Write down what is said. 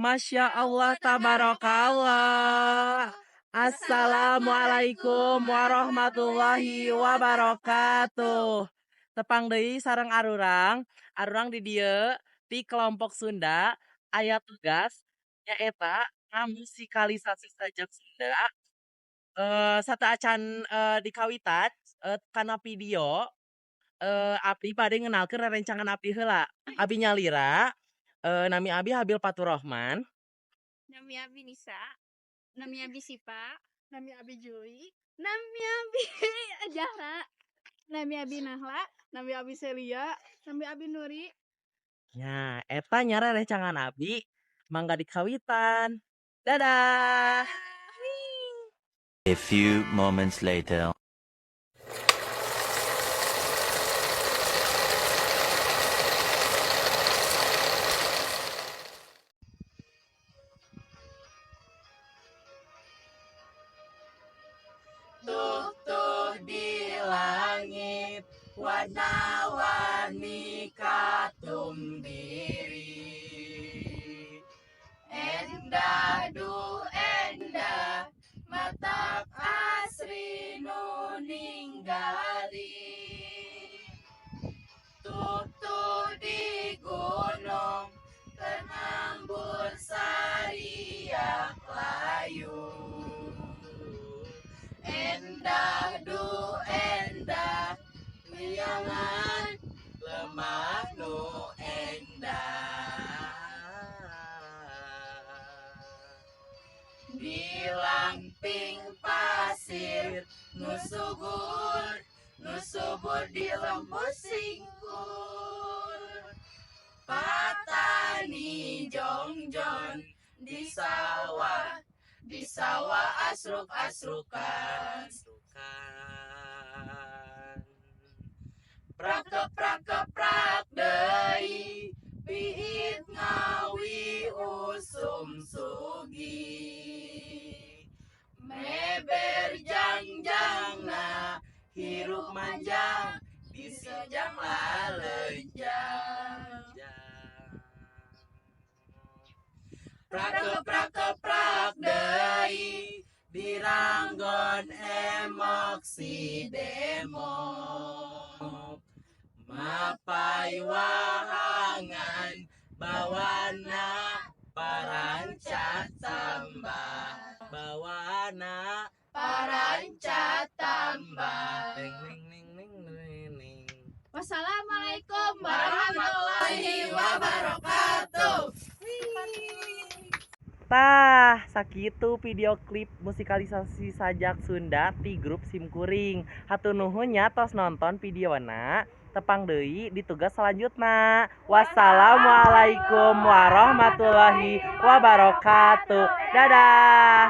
Masya Allah, tabarakallah. Assalamualaikum warahmatullahi wabarakatuh. Tepang deui sareng arurang di dieu di kelompok Sunda aya tugas nyaeta ngamusikalisasi sajak Sunda sata acan dikawitan kana video abdi bade ngenalkeun rerencangan abdi heula. Abdi nyalira nami abdi Habil Faturrahman. Nami Abi Nisa, Nami Abi Sipa, Nami Abi Juli, Nami Abi Zahra, Nami Abi Nahla, Nami Abi Selia, Nami Abi Nuri. Nya, eta nya rerencangan abdi mangga dikawitan. Dadah. A few moments later. Tuh di langit warna-warni katum diri. Endah du endah matak asri nu ninggali. Tuh di gunung tenambur sariak layu. Endah du endah liangan lemah nu endah. Di lamping pasir nu subur di lembut singkur. Patani jongjon di sawah asruk-asrukan. Prak deui piit ngawi usum sugi. Meber jangjangna hirup manjang disejang lalejang. Prak deui diranggon emoksi demok. Mapai wahangan bawana parancat tambah. Wassalamualaikum warahmatullahi wabarakatuh. Tah, sakitu video klip musikalisasi sajak Sunda ti grup Simkuring. Hatur nuhun nya tos nonton videona. Tepang deui di tugas selanjutnya. Wassalamualaikum warahmatullahi wabarakatuh. Dadah.